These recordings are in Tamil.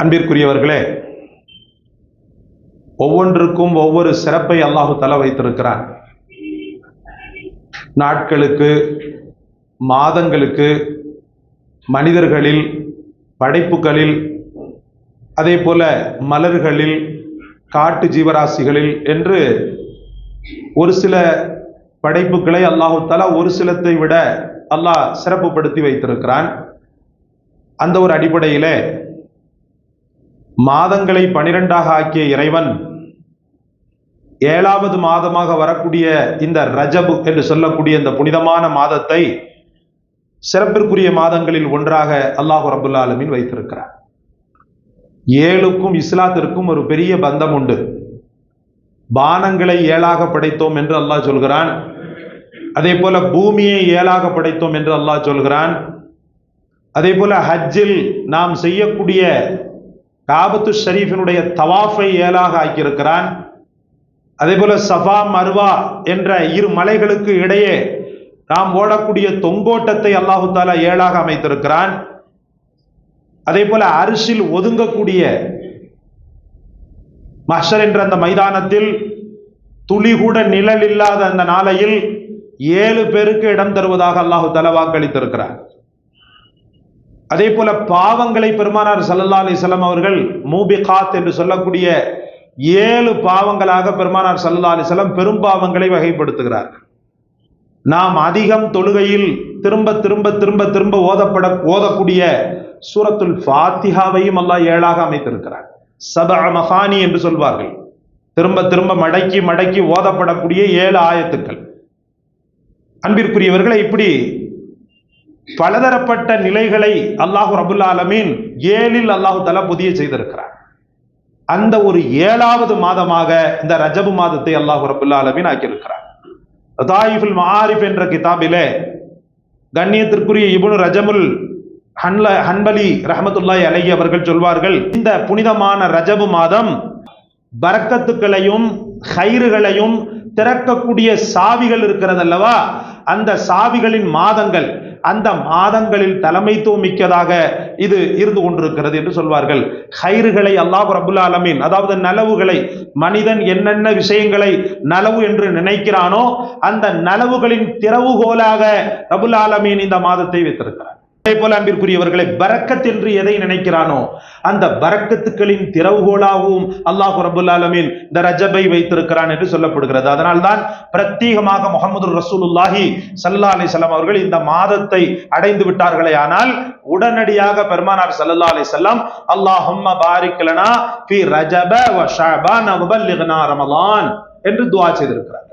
அன்பிற்குரியவர்களே, ஒவ்வொன்றுக்கும் ஒவ்வொரு சிறப்பை அல்லாஹு தஆலா வைத்திருக்கிறான். நாட்களுக்கு, மாதங்களுக்கு, மனிதர்களில், படைப்புகளில், அதே போல மலர்களில், காட்டு ஜீவராசிகளில் என்று ஒரு சில படைப்புகளை அல்லாஹு தஆலா ஒரு சிலத்தை விட அல்லாஹ் சிறப்புப்படுத்தி வைத்திருக்கிறான். அந்த ஒரு அடிப்படையிலே மாதங்களை 12ஆக ஆக்கிய இறைவன் 7வது மாதமாக வரக்கூடிய இந்த ரஜப் என்று சொல்லக்கூடிய இந்த புனிதமான மாதத்தை சிறப்பிற்குரிய மாதங்களில் ஒன்றாக அல்லாஹ் ரப்பல் ஆலமீன் வைத்திருக்கிறார். 7க்கும் இஸ்லாத்திற்கும் ஒரு பெரிய பந்தம் உண்டு. வானங்களை 7ஆக படைத்தோம் என்று அல்லாஹ் சொல்கிறான். அதே போல பூமியை 7ஆக படைத்தோம் என்று அல்லாஹ் சொல்கிறான். அதே போல ஹஜ்ஜில் நாம் செய்யக்கூடிய காபத்து ஷரீஃபினுடைய தவாஃபை 7ஆக ஆக்கியிருக்கிறான். அதே போல சஃபா மர்வா என்ற இரு மலைகளுக்கு இடையே நாம் ஓடக்கூடிய தொங்கோட்டத்தை அல்லாஹு தஆலா 7ஆக அமைத்திருக்கிறான். அதே போல அரிசில் ஒதுங்கக்கூடிய மஹ்ஷர் என்ற அந்த மைதானத்தில் துளி கூட நிழல் இல்லாத அந்த நாளையில் 7 பேருக்கு இடம் தருவதாக அல்லாஹு தஆலா வாக்களித்திருக்கிறார். அதே போல பாவங்களை பெருமானார் ஸல்லல்லாஹு அலைஹி வஸல்லம் அவர்கள் மூபிகாத் என்று சொல்லக்கூடிய 7 பாவங்களாக பெருமானார் ஸல்லல்லாஹு அலைஹி வஸல்லம் பெரும் பாவங்களை வகைப்படுத்துகிறார்கள். நாம் அதிகம் தொழுகையில் திரும்ப திரும்ப திரும்ப திரும்ப ஓதக்கூடிய சூரத்துல் ஃபாத்திஹாவையும் அல்லாஹ் 7ஆக அமைத்திருக்கிறார். சபஅ மகானி என்று சொல்வார்கள். திரும்ப திரும்ப மடக்கி மடக்கி ஓதப்படக்கூடிய 7 ஆயத்துக்கள். அன்பிற்குரியவர்களை, இப்படி பலதரப்பட்ட நிலைகளை அல்லாஹ் ரப்பல் ஆலமீன் 7இல் அல்லாஹு தஆலா புதிய செய்திருக்கிறார். அந்த ஒரு 7வது மாதமாக இந்த ரஜபு மாதத்தை அல்லாஹ் ரப்பல் ஆலமீன் ஆக்கியிருக்கிறார். லதாயிஃபுல் மஆரிஃப் என்ற கிதாபிலே கண்ணியத்திற்குரிய இப்னு ரஜமுல் ஹன்பலி ரஹ்மத்துல்லாஹி அலைஹி அவர்கள் சொல்வார்கள், இந்த புனிதமான ரஜபு மாதம் பரக்கத்துக்களையும் ஹைறுகளையும் திறக்கக்கூடிய சாவிகள் இருக்கிறது அல்லவா, அந்த சாவிகளின் மாதங்கள், அந்த மாதங்களில் தலைமைத்துவம் மிக்கதாக இது இருந்து கொண்டிருக்கிறது என்று சொல்வார்கள். ஹைறுகளை அல்லாஹ் ரப்பல் ஆலமீன், அதாவது நலவுகளை, மனிதன் என்னென்ன விஷயங்களை நலவு என்று நினைக்கிறானோ அந்த நலவுகளின் திறவுகோலாக ரப்பல் ஆலமீன் இந்த மாதத்தை வைத்திருக்கிறார். அதே போல அன்பிற்குரியவர்களை, பரக்கத் என்று எதை நினைக்கிறானோ அந்த பரக்கத்துக்களின் திறவுகோலாகவும் அல்லாஹ் ரப்பல் ஆலமீன் இந்த ரஜபை வைத்திருக்கிறான் என்று சொல்லப்படுகிறது. அதனால்தான் பிரத்யேகமாக முஹம்மது ரசூலுல்லாஹி ஸல்லல்லாஹு அலைஹி வஸல்லம் அவர்கள் இந்த மாதத்தை அடைந்து விட்டார்களே ஆனால் உடனடியாக பெருமானார் ஸல்லல்லாஹு அலைஹி வஸல்லம் அல்லாஹும்ம பாரிக் லனா ஃபீ ரஜப வ ஷஅபான் வ பல்லிக்னா ரமலான் என்று துஆ செய்திருக்கிறார்கள்.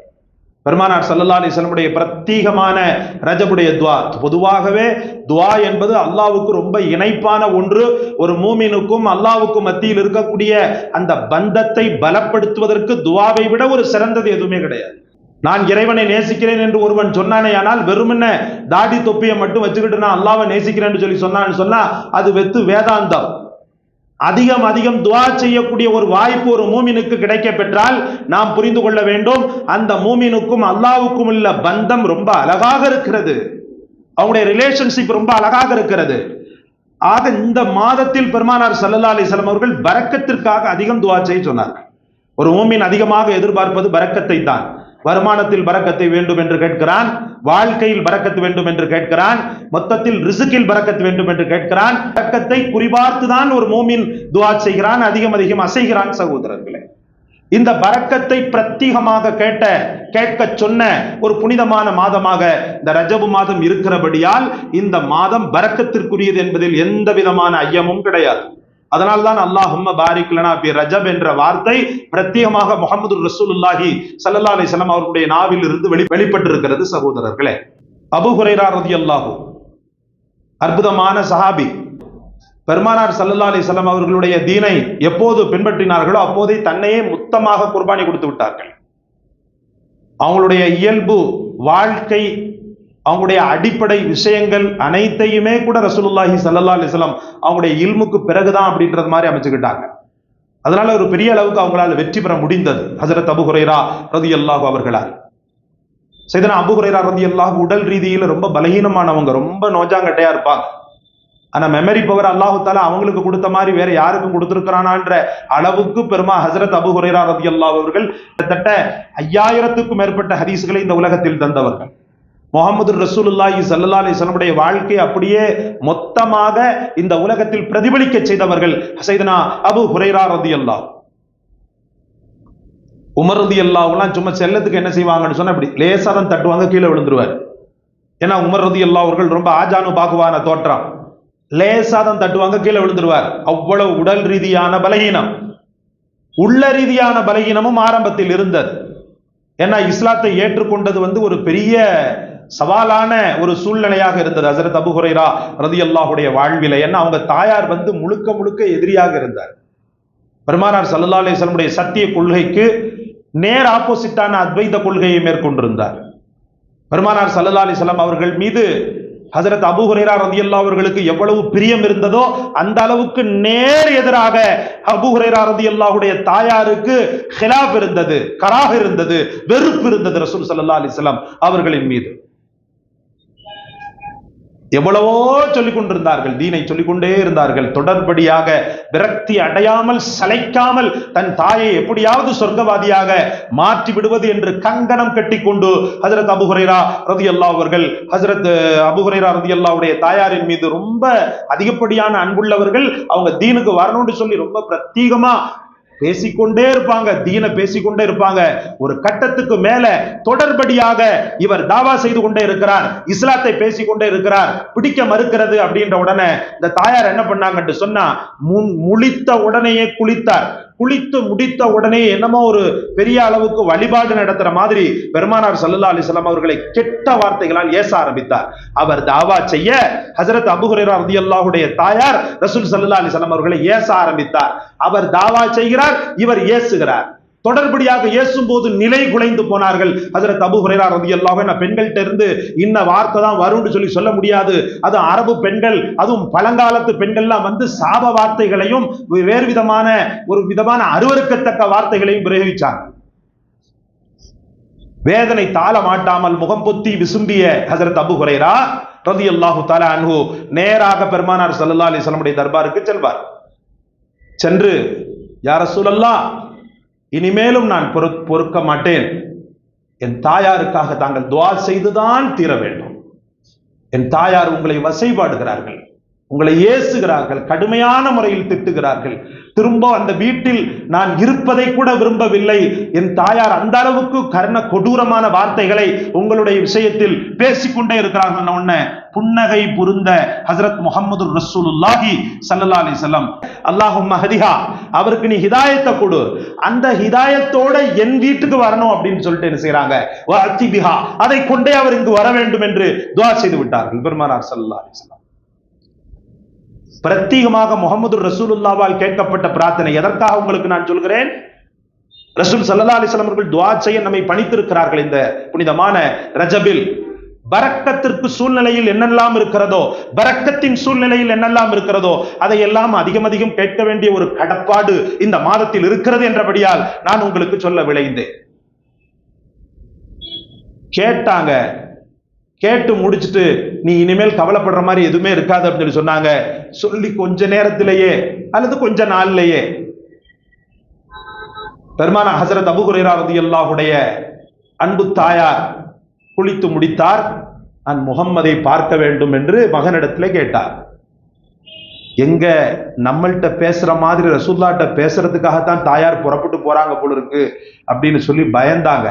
பெருமானார் ஸல்லல்லாஹு அலைஹி வஸல்லம் பிரத்யேகமான ரஜபுடைய துஆ. பொதுவாகவே துஆ என்பது அல்லாஹ்வுக்கு ரொம்ப இணைப்பான ஒன்று. ஒரு மூமினுக்கும் அல்லாஹ்வுக்கும் மத்தியில் இருக்கக்கூடிய அந்த பந்தத்தை பலப்படுத்துவதற்கு துஆவை விட ஒரு சிறந்தது எதுவுமே கிடையாது. நான் இறைவனை நேசிக்கிறேன் என்று ஒருவன் சொன்னானே ஆனால் வெறுமன தாடி தொப்பியை மட்டும் வச்சுக்கிட்டு நான் அல்லாஹ்வை நேசிக்கிறேன்னு சொல்லி சொன்னான்னு சொன்னா அது வெத்து வேதாந்தம். அதிகம் அதிகம் துஆ செய்யக்கூடிய ஒரு வாய்ப்பு ஒரு மூமினுக்கு கிடைக்க பெற்றால் நாம் புரிந்து கொள்ள வேண்டும், அந்த மூமினுக்கும் அல்லாஹ்வுக்கும் உள்ள பந்தம் ரொம்ப அழகாக இருக்கிறது. அவங்களுடைய ரிலேஷன்ஷிப் ரொம்ப அழகாக இருக்கிறது. ஆக இந்த மாதத்தில் பெருமானார் ஸல்லல்லாஹு அலைஹி வஸல்லம் அவர்கள் பரக்கத்திற்காக அதிகம் துஆ செய்ய சொன்னார்கள். ஒரு மூமின் அதிகமாக எதிர்பார்ப்பது பரக்கத்தை தான். வருமானத்தில் பரக்கத்தை வேண்டும் என்று கேட்கிறான், வாழ்க்கையில் பரக்கத்து வேண்டும் என்று கேட்கிறான், மொத்தத்தில் ரிஸ்கில் பரக்கத்து வேண்டும் என்று கேட்கிறான். பரக்கத்தை குறிபார்த்துதான் ஒரு மூமின் துஆ செய்கிறான், அதிகம் அதிகம் அசைகிறான். சகோதரர்களே, இந்த பரக்கத்தை பிரத்யேகமாக கேட்க சொன்ன ஒரு புனிதமான மாதமாக இந்த ரஜபு மாதம் இருக்கிறபடியால் இந்த மாதம் பரக்கத்திற்குரியது என்பதில் எந்த விதமான ஐயமும் கிடையாது. அதனால்தான் அல்லாஹும்ம பாரிக் லனா ஃபீ ரஜப் என்ற வார்த்தை பிரத்யேகமாக முஹம்மது ரசூலுல்லாஹி ஸல்லல்லாஹு அலைஹி வஸல்லம் அவர்களுடைய நாவில் இருந்து வெளிப்பட்டிருக்கிறது. சகோதரர்களே, அபூ ஹுரைரா ரலியல்லாஹு அற்புதமான சஹாபி, பெருமானார் ஸல்லல்லாஹு அலைஹி வஸல்லம் அவர்களுடைய தீனை எப்போது பின்பற்றினார்களோ அப்போதே தன்னையே மொத்தமாக குர்பானி கொடுத்து விட்டார்கள். அவங்களுடைய இயல்பு வாழ்க்கை, அவங்களுடைய அடிப்படை விஷயங்கள் அனைத்தையுமே கூட ரசூலுல்லாஹி ஸல்லல்லாஹு அலைஹி வஸல்லம் அவங்களுடைய இல்முக்கு பிறகுதான் அப்படின்றது மாதிரி அமைச்சுக்கிட்டாங்க. அதனால ஒரு பெரிய அளவுக்கு அவங்களால வெற்றி பெற முடிந்தது. ஹஜ்ரத் அபூ ஹுரைரா ரலியல்லாஹு அவர்களால். சையதுனா அபூ ஹுரைரா ரலியல்லாஹு உடல் ரீதியில ரொம்ப பலகீனமானவங்க, ரொம்ப நோஜாங்கட்டையா இருப்பாங்க. ஆனா மெமரி பவர் அல்லாஹு தாலா அவங்களுக்கு கொடுத்த மாதிரி வேற யாருக்கும் கொடுத்திருக்கிறானான்ற அளவுக்கு பெருமா ஹசரத் அபூ ஹுரைரா ரலியல்லாஹு அவர்கள் கிட்டத்தட்ட 5000க்கும் மேற்பட்ட ஹதீஸ்களை இந்த உலகத்தில் தந்தவர்கள். முஹம்மது ரசூலுல்லாஹி ஸல்லல்லாஹு அலைஹி வஸல்லம் வாழ்க்கை அப்படியே மொத்தமாக இந்த உலகத்தில் பிரதிபலிக்க செய்தவர்கள் சையதுனா அபூ ஹுரைரா ரலியல்லாஹு. உமர் ரலியல்லாஹுலாம் சும்மா செல்லத்துக்கு என்ன செய்வாங்கன்னு சொன்னா இப்படி லேசா தான் தட்டுவாங்க, கீழே விழுந்துருவார். ஏன்னா உமர் ரலியல்லாஹு அவர்கள் ரொம்ப ஆஜானு பாகுவான தோற்றம், லேசாதான் தட்டுவாங்க, கீழே விழுந்துருவார். அவ்வளவு உடல் ரீதியான பலகீனம், உள்ள ரீதியான பலகீனமும் ஆரம்பத்தில் இருந்தது. ஏன்னா இஸ்லாத்தை ஏற்றுக்கொண்டது ஒரு பெரிய சவாலான ஒரு சூழ்நிலையாக இருந்தது ஹஜ்ரத் அபூ ஹுரைரா ரலியல்லாஹுடைய வாழ்வில. ஏன்னா அவங்க தாயார் முழுக்க முழுக்க எதிரியாக இருந்தார். பெருமானார் ஸல்லல்லாஹு அலைஹி வஸல்லம் சத்திய கொள்கைக்கு நேர் ஆப்போசிட்டான அத்வைத கொள்கையை மேற்கொண்டிருந்தார். பெருமானார் ஸல்லல்லாஹு அலைஹி வஸல்லம் அவர்கள் மீது ஹஜ்ரத் அபூ ஹுரைரா ரலியல்லாஹு அவர்களுக்கு எவ்வளவு பிரியம் இருந்ததோ அந்த அளவுக்கு நேர் எதிராக அபூ ஹுரைரா ரலியல்லாஹுடைய தாயாருக்கு ஹிலாஃப் இருந்தது, கராஹ் இருந்தது, வெறுப்பு இருந்தது ரசூல் ஸல்லல்லாஹு அலைஹி வஸல்லம் அவர்களின் மீது. எவ்வளவோ சொல்லிக் கொண்டிருந்தார்கள், தீனை சொல்லிக் கொண்டே இருந்தார்கள். தொடர்படியாக விரக்தி அடையாமல் சளைக்காமல் தன் தாயை எப்படியாவது சொர்க்கவாதியாக மாற்றி விடுவது என்று கங்கணம் கட்டிக்கொண்டு ஹஜ்ரத் அபூ ஹுரைரா ரலியல்லாஹு அவர்கள் ஹஜ்ரத் அபூ ஹுரைரா ரலியல்லாஹுடைய தாயாரின் மீது ரொம்ப அதிகப்படியான அன்புள்ளவர்கள். அவங்க தீனுக்கு வரணும்னு சொல்லி ரொம்ப பிரத்யேகமா பேசிக்கொண்டே இருப்பாங்க, தீனை பேசிக்கொண்டே இருப்பாங்க. ஒரு கட்டத்துக்கு மேல தொடர்படியாக இவர் தாவா செய்து கொண்டே இருக்கிறார், இஸ்லாத்தை பேசிக்கொண்டே இருக்கிறார், பிடிக்க மறுக்கிறது அப்படின்ற உடனே இந்த தாயார் என்ன பண்ணாங்கன்னு சொன்னா முழித்த உடனேயே குளித்தார். குளித்து முடித்த உடனே என்னமோ ஒரு பெரிய அளவுக்கு வழிபாடு நடத்துற மாதிரி பெருமானார் ஸல்லல்லாஹு அலைஹி வஸல்லம் அவர்களை கெட்ட வார்த்தைகளால் ஏச ஆரம்பித்தார். அவர் தாவா செய்ய ஹஜ்ரத் அபூ ஹுரைரா ரலியல்லாஹுடைய தாயார் ரசூல் ஸல்லல்லாஹு அலைஹி வஸல்லம் அவர்களை ஏச ஆரம்பித்தார். அவர் தாவா செய்கிறார், இவர் ஏசுகிறார். தொடர்படியாக ஏசும் போது நிலை குலைந்து போனார்கள். ஹஜ்ரத் அபூ ஹுரைரா ரலியல்லாஹு அன்ஹு பெண்கள்ட்ட இருந்து இன்ன வார்த்தை தான் வரும்னு சொல்ல முடியாது. அது அரபு பெண்கள், அதுவும் பழங்காலத்து பெண்கள்லாம் சாப வார்த்தைகளையும் வேறு விதமான ஒரு விதமான அருவருக்கத்தக்க வார்த்தைகளையும் பிரயோகிச்சாங்க. வேதனை தாள மாட்டாமல் முகம் பொத்தி விசும்பிய ஹஜ்ரத் அபூ ஹுரைரா ரலியல்லாஹு தஆலா அன்ஹு நேராக பெருமானார் ஸல்லல்லாஹு அலைஹி வஸல்லம் தர்பாருக்கு செல்வார். சென்று யா ரசூலல்லாஹ், இனிமேலும் நான் பொறுக்க மாட்டேன். என் தாயாருக்காக தாங்கள் துஆ செய்துதான் தீர வேண்டும். என் தாயார் உங்களை வசைபாடுகிறார்கள், உங்களை ஏசுகிறார்கள், கடுமையான முறையில் திட்டுகிறார்கள். திரும்ப அந்த வீட்டில் நான் இருப்பதை கூட விரும்பவில்லை. என் தாயார் அந்த அளவுக்கு கொடூரமான வார்த்தைகளை உங்களுடைய விஷயத்தில் பேசிக்கொண்டே இருக்கிறார்கள். புன்னகை புரிந்த ஹஜ்ரத் முஹம்மது ரசூலுல்லாஹி ஸல்லல்லாஹு அலைஹி வஸல்லம், அல்லாஹும்ம ஹதிஹா, அவருக்கு நீ ஹிதாயத்தை கொடு, அந்த ஹிதாயத்தோட என் வீட்டுக்கு வரணும் அப்படின்னு சொல்லிட்டு என்ன செய்யறாங்க, வஅத்தி பிஹா, அதை கொண்டே அவர் இங்கு வர வேண்டும் என்று துஆ செய்து விட்டார்கள் பெருமானார் ஸல்லல்லாஹு அலைஹி வஸல்லம். பிரத்யேகமாக முஹம்மது ரசூலுல்லாஹ்வால் கேட்கப்பட்ட பிரார்த்தனை. எதற்காக உங்களுக்கு நான் சொல்கிறேன், ரசூல் ஸல்லல்லாஹு அலைஹி வஸல்லம் அவர்கள் துஆ செய்ய நம்மை பணித்திருக்கிறார்கள். இந்த புனிதமான ரஜபில் பரக்கத்திற்கு சூழ்நிலையில் என்னெல்லாம் இருக்கிறதோ, பரக்கத்தின் சூழ்நிலையில் என்னெல்லாம் இருக்கிறதோ அதையெல்லாம் அதிகம் அதிகம் கேட்க வேண்டிய ஒரு கடப்பாடு இந்த மாதத்தில் இருக்கிறது என்றபடியால் நான் உங்களுக்கு சொல்ல விளைந்தேன். கேட்டாங்க, கேட்டு முடிச்சுட்டு நீ இனிமேல் கவலைப்படுற மாதிரி எதுவுமே இருக்காது அப்படின்னு சொன்னாங்க. சொல்லி கொஞ்ச நேரத்திலேயே அல்லது கொஞ்ச நாள்லேயே பெருமானார் ஹஜ்ரத் அபூ ஹுரைரா ரலியல்லாஹுடைய அன்பு தாயார் குளித்து முடித்தார். நான் முஹம்மதை பார்க்க வேண்டும் என்று மகனிடத்துல கேட்டார். எங்க நம்மள்கிட்ட பேசுற மாதிரி ரசூலுல்லாஹ்ட்ட பேசுறதுக்காகத்தான் தாயார் புறப்பட்டு போறாங்க போல இருக்கு அப்படின்னு சொல்லி பயந்தாங்க.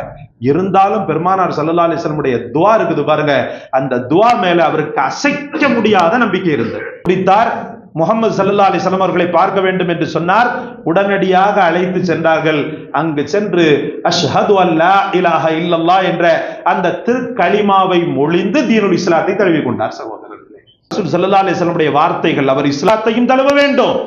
இருந்தாலும் பெருமானார் ஸல்லல்லாஹு அலைஹி வஸல்லம் துஆ இருக்குது பாருங்க, அந்த துஆ மேல அவருக்கு அசைக்க முடியாத நம்பிக்கை இருந்தது. முடித்தார். முஹம்மது ஸல்லல்லாஹு அலைஹி வஸல்லம் அவர்களை பார்க்க வேண்டும் என்று சொன்னார். உடனடியாக அழைத்து சென்றார்கள். அங்கு சென்று அஷ்ஹது அல்லா இலாஹ இல்லல்லாஹ் என்ற அந்த திருக்கலிமாவை மொழிந்து தீனுல் இஸ்லாத்தை தழுவி கொண்டார். சகோதரர்களே, ரசூல் ஸல்லல்லாஹு அலைஹி வஸல்லம் வார்த்தைகள், அவர் இஸ்லாத்தையும் தழுவ வேண்டும்,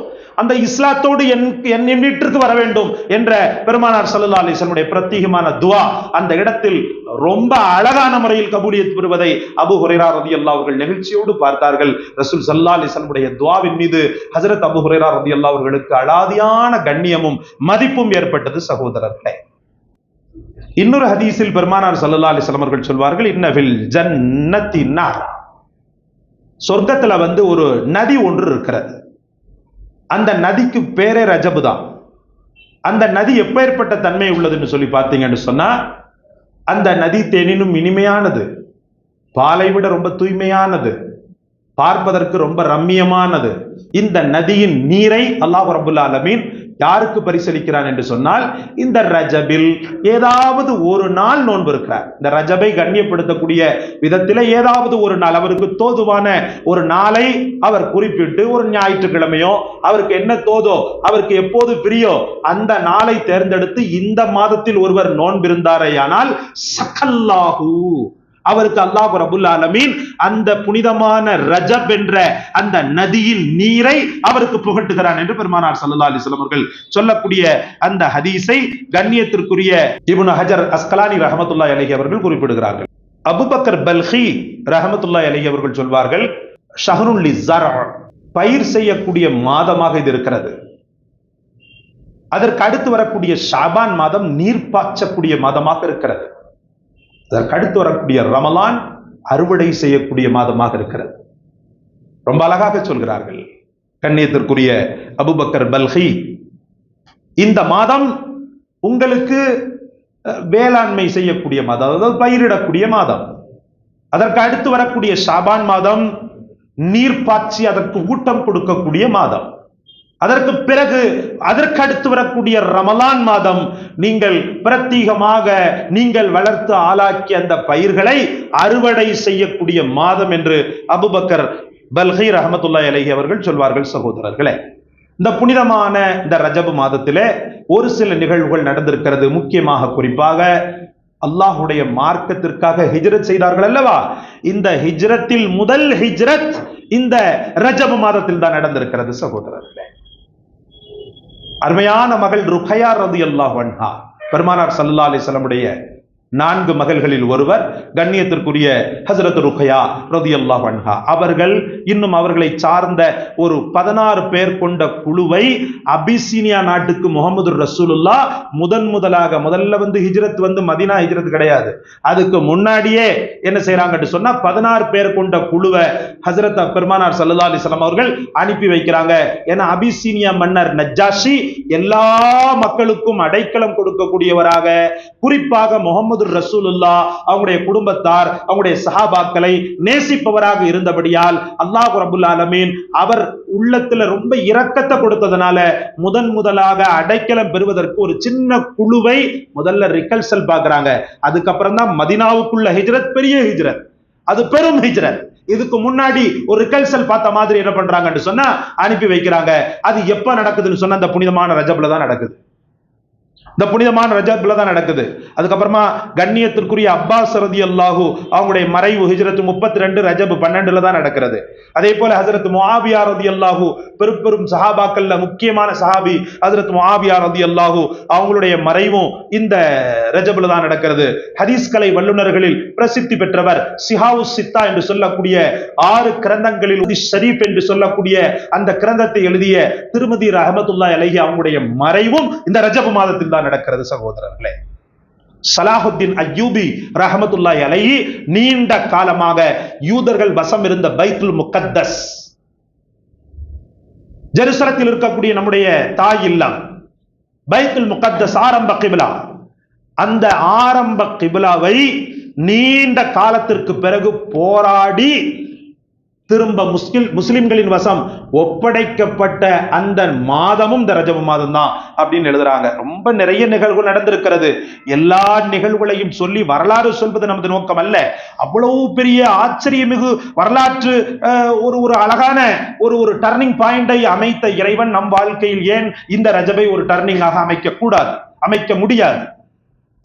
அந்த இஸ்லாத்தோடு என் வீட்டிற்கு வர வேண்டும் என்ற பெருமானார் ஸல்லல்லாஹு அலைஹி வஸல்லம் பிரத்யேகமான துஆ அந்த இடத்தில் ரொம்ப அழகான முறையில் கபூலியத் பெறுவதை அபூ ஹுரைரா ரலியல்லாஹு அவர்கள் நெகிழ்ச்சியோடு பார்த்தார்கள். ரசூல் ஸல்லல்லாஹு அலைஹி வஸல்லம் துஆவின் மீது ஹஜ்ரத் அபூ ஹுரைரா ரலியல்லாஹு அவர்களுக்கு அலாதியான கண்ணியமும் மதிப்பும் ஏற்பட்டது. சகோதரர்களே, இன்னொரு ஹதீஸில் பெருமானார் ஸல்லல்லாஹு அலைஹி வஸல்லம் அவர்கள் சொல்வார்கள், இன்ன ஃபில் ஜன்னத்தி நார், சொர்க்கத்துல ஒரு நதி ஒன்று இருக்கிறது. அந்த நதிக்கு பேரே ரஜபு தான். அந்த நதி எப்பேற்பட்ட தன்மை உள்ளதுன்னு சொல்லி பார்த்தீங்கன்னு சொன்னா, அந்த நதி தேனினும் இனிமையானது, பாலை விட ரொம்ப தூய்மையானது, பார்ப்பதற்கு ரொம்ப ரம்மியமானது. இந்த நதியின் நீரை அல்லாஹ் ரப்புல் ஆலமீன் யாருக்கு பரிசளிக்கிறான் என்று சொன்னால், இந்த ரஜபில் ஏதாவது ஒரு நாள் நோன்பு இருக்கிறார். இந்த ரஜபை கண்ணியப்படுத்தக்கூடிய விதத்தில் ஏதாவது ஒரு நாள், அவருக்கு தோதுவான ஒரு நாளை அவர் குறிப்பிட்டு, ஒரு ஞாயிற்றுக்கிழமையோ அவருக்கு என்ன தோதோ, அவருக்கு எப்போது பிரியோ அந்த நாளை தேர்ந்தெடுத்து இந்த மாதத்தில் ஒருவர் நோன்பிருந்தாரையானால் சகல்லாஹு, அவருக்கு அல்லாஹ் ரப்புல் ஆலமீன் அந்த புனிதமான ரஜப் என்ற அந்த நதியின் நீரை அவருக்கு புகட்டுகிறான் என்று பெருமானார் ஸல்லல்லாஹு அலைஹி வஸல்லம் அவர்கள் சொல்லக்கூடிய அந்த ஹதீஸை கண்ணியத்திற்குரிய இப்னு ஹஜர் அஸ்கலானி ரஹ்மத்துல்லாஹி அலைஹி அவர்கள் குறிப்பிடுகிறார்கள். அபூபக்கர் பல்கி ரஹ்மத்துல்லாஹி அலைஹி அவர்கள் சொல்வார்கள், ஷஹ்ருல் லிஸ்ஸர், பயிர் செய்யக்கூடிய மாதமாக இது இருக்கிறது. அதற்கு அடுத்து வரக்கூடிய ஷாபான் மாதம் நீர் பாய்ச்சக்கூடிய மாதமாக இருக்கிறது. அதற்கு அடுத்து வரக்கூடிய ரமலான் அறுவடை செய்யக்கூடிய மாதமாக இருக்கிறது. ரொம்ப அழகாக சொல்கிறார்கள் கண்ணியத்திற்குரிய அபூபக்கர் பல்கி, இந்த மாதம் உங்களுக்கு வேளாண்மை செய்யக்கூடிய மாதம், அதாவது பயிரிடக்கூடிய மாதம். அதற்கு அடுத்து வரக்கூடிய ஷாபான் மாதம் நீர் பாய்ச்சி அதற்கு ஊட்டம் கொடுக்கக்கூடிய மாதம். அதற்கு பிறகு அதற்கு அடுத்து வரக்கூடிய ரமலான் மாதம் நீங்கள் பிரத்யேகமாக நீங்கள் வளர்த்து ஆளாக்கிய அந்த பயிர்களை அறுவடை செய்யக்கூடிய மாதம் என்று அபூபக்கர் பல்கி ரஹ்மத்துல்லாஹி அலைஹி அவர்கள் சொல்வார்கள். சகோதரர்களே, இந்த புனிதமான இந்த ரஜபு மாதத்திலே ஒரு சில நிகழ்வுகள் நடந்திருக்கிறது. முக்கியமாக குறிப்பாக அல்லாஹுடைய மார்க்கத்திற்காக ஹிஜ்ரத் செய்தார்கள் அல்லவா, இந்த ஹிஜ்ரத்தில் முதல் ஹிஜ்ரத் இந்த ரஜபு மாதத்தில் தான் நடந்திருக்கிறது. சகோதரர்களே, அருமையான மகள் ருக்கையா ரலியல்லாஹு அன்ஹா, பெருமானார் ஸல்லல்லாஹு அலைஹி வஸல்லம் உடைய 4 மகள்களில் ஒருவர் கண்ணியத்திற்குரிய ஹஜ்ரத் ருக்கையா ரலியல்லாஹு அன்ஹா அவர்கள் இன்னும் அவர்களை சார்ந்த ஒரு 16 பேர் கொண்ட குழுவை அபிசீனியா நாட்டுக்கு முகமது ரசூலுல்லாஹ் முதல்ல ஹிஜ்ரத் மதீனா ஹிஜ்ரத் கிடையாது, அதுக்கு முன்னாடியே என்ன செய்யறாங்கன்னு சொன்னா 16 பேர் கொண்ட குழுவை ஹஜ்ரத் பெருமானார் ஸல்லல்லாஹு அலைஹி வஸல்லம் அவர்கள் அனுப்பி வைக்கிறாங்க. ஏன்னா அபிசீனியா மன்னர் நஜ்ஜாஷி எல்லா மக்களுக்கும் அடைக்கலம் கொடுக்கக்கூடியவராக, குறிப்பாக முகமது ரசூலுல்லாஹ் அவங்களுடைய குடும்பத்தார் அவங்களுடைய சஹாபாக்களை நேசிப்பவராக இருந்தபடியால் அல்லாஹ் ரப்புல் ஆலமீன் அவர் உள்ளத்துல ரொம்ப இரக்கத்தை கொடுத்ததனால முதலாக அடைக்கலம் பெறுவதற்கு ஒரு சின்ன குழுவை முதல்ல ரிகல்சல் பார்க்கறாங்க. அதுக்கப்புறம் தான் மதீனாவுக்குள்ள ஹிஜ்ரத், பெரிய ஹிஜ்ரத், அது பெரும் ஹிஜ்ரத். இதுக்கு முன்னாடி ஒரு ரிகல்சல் பார்த்த மாதிரி என்ன பண்றாங்கன்னு சொன்னா அனுப்பி வைக்கிறாங்க. அது எப்ப நடக்குதுன்னு சொன்னா இந்த புனிதமான ரஜப்ல தான் நடக்குது. இந்த புனிதமான ரஜப்ல தான் நடக்குது. அதுக்கப்புறமா கண்ணியத்திற்குரிய அப்பாஸ் ரலியல்லாஹு அவங்களுடைய மறைவு ஹிஜ்ரத் 32 ரஜப் 12ல தான் நடக்கிறது. அதே போல ஹஜ்ரத் முஆவியா ரலியல்லாஹு பெரும் சஹாபாக்கள்ல முக்கியமான சஹாபி ஹஜ்ரத் முஆவியா ரலியல்லாஹு அவங்களுடைய மறைவும் இந்த ரஜப்ல தான் நடக்கிறது. ஹதீஸ் கலை வல்லுநர்களில் பிரசித்தி பெற்றவர், சிஹாவு சித்தா என்று சொல்லக்கூடிய 6 கிரந்தங்களில் ஷரீப் என்று சொல்லக்கூடிய அந்த கிரந்தத்தை எழுதிய திருமதி ரஹ்மத்துல்லாஹி அலைஹி அவங்களுடைய மறைவும் இந்த ரஜப் மாதத்தில் தான் நடக்கிறது. சகோதரர்களே, சலாஹுத்தீன் அய்யூபி ரஹ்மத்துல்லாஹி அலைஹி நீண்ட காலமாக யூதர்கள் வசம் இருந்த பைத்துல் முகத்தஸ், ஜெருசலத்தில் இருக்கக்கூடிய நம்முடைய தாய் இல்லம் பைத்துல் முகத்தஸ் ஆரம்ப கிப்லா, அந்த ஆரம்ப கிப்லாவை நீண்ட காலத்திற்கு பிறகு போராடி திரும்ப முஸ்லிம்களின் வசம் ஒப்படைக்கப்பட்ட அந்த மாதமும் இந்த ரஜபு மாதம் தான் அப்படின்னு எழுதுறாங்க. ரொம்ப நிறைய நிகழ்வுகள் நடந்திருக்கிறது. எல்லா நிகழ்வுகளையும் சொல்லி வரலாறு சொல்வது நமது நோக்கம் அல்ல. அவ்வளவு பெரிய ஆச்சரியமிகு வரலாற்று ஒரு அழகான ஒரு டர்னிங் பாயிண்டை அமைத்த இறைவன் நம் வாழ்க்கையில் ஏன் இந்த ரஜபை ஒரு டர்னிங்காக அமைக்க முடியாது?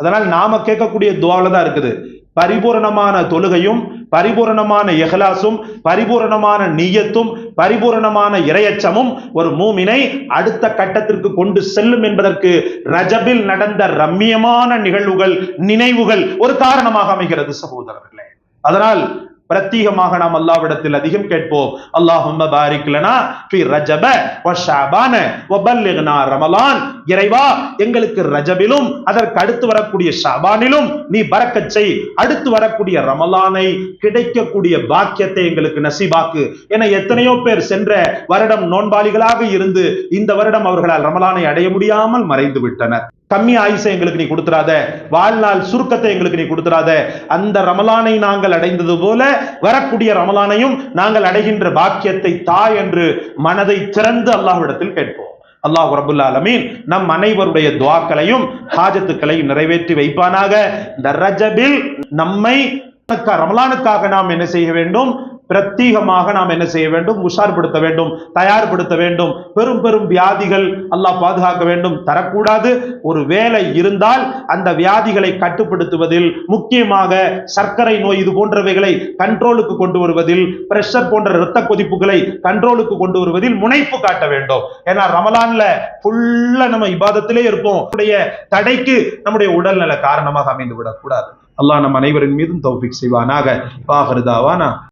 அதனால் நாம கேட்கக்கூடிய துஆல தான் இருக்குது. பரிபூரணமான தொழுகையும், பரிபூரணமான இஹ்லாஸும், பரிபூரணமான நியத்தும், பரிபூரணமான இறையச்சமும் ஒரு மூமினை அடுத்த கட்டத்திற்கு கொண்டு செல்லும் என்பதற்கு ரஜபில் நடந்த ரம்மியமான நிகழ்வுகள், நினைவுகள் ஒரு காரணமாக அமைகிறது. சகோதரர்களே, அதனால் பிரத்யேகமாக நாம் அல்லாஹ்விடத்தில் அதிகம் கேட்போம். அல்லாஹும்ம பாரிக் லனா ஃபி ரஜப வ ஷஅபான வ பல்லிக்னா ரமலான். இறைவா, எங்களுக்கு ரஜபிலும் அதற்கு அடுத்து வரக்கூடிய ஷஅபானிலும் நீ பரக்கத் செய், அடுத்து வரக்கூடிய ரமலானை கிடைக்கக்கூடிய பாக்கியத்தை எங்களுக்கு நசீபாக்கு என எத்தனையோ பேர் சென்ற வருடம் நோன்பாளிகளாக இருந்து இந்த வருடம் அவர்களால் ரமலானை அடைய முடியாமல் மறைந்து விட்டனர். கம்மி ஆயுசை எங்களுக்கு நீ கொடுத்துறாத, வாழ்நாள் சுருக்கத்தை எங்களுக்கு நீ கொடுத்துறாத. அந்த ரமலானை நாங்கள் அடைந்தது போல வரக்கூடிய ரமலானையும் நாங்கள் அடைகின்ற பாக்கியத்தை தா என்று மனதை திறந்து அல்லாஹ்விடத்தில் கேட்போம். அல்லாஹ் ரப்புல் ஆலமீன் நம் அனைவருடைய துஆக்களையும் ஹாஜத்துக்களையும் நிறைவேற்றி வைப்பானாக. இந்த ரஜபில் நம்மை ரமலானுக்காக நாம் என்ன செய்ய வேண்டும்? பிரத்யேகமாக நாம் என்ன செய்ய வேண்டும்? உஷார்படுத்த வேண்டும், தயார்படுத்த வேண்டும். பெரும் பெரும் வியாதிகள் அல்லாஹ் பாதுகாக்க வேண்டும், தரக்கூடாது. ஒரு வேலை இருந்தால் அந்த வியாதிகளை கட்டுப்படுத்துவதில், முக்கியமாக சர்க்கரை நோய் இது போன்றவைகளை கண்ட்ரோலுக்கு கொண்டு வருவதில், பிரஷர் போன்ற இரத்த கொதிப்புகளை கண்ட்ரோலுக்கு கொண்டு வருவதில் முனைப்பு காட்ட வேண்டும். ஏன்னா ரமலான்ல ஃபுல்லா நம்ம இபாதத்திலே இருப்போம். தடைக்கு நம்முடைய உடல்நல காரணமாக அமைந்து விடக்கூடாது. அல்லாஹ் நம் அனைவரின் மீதும் தௌஃபீக் செய்வானாக. வாஹிரு தாவானா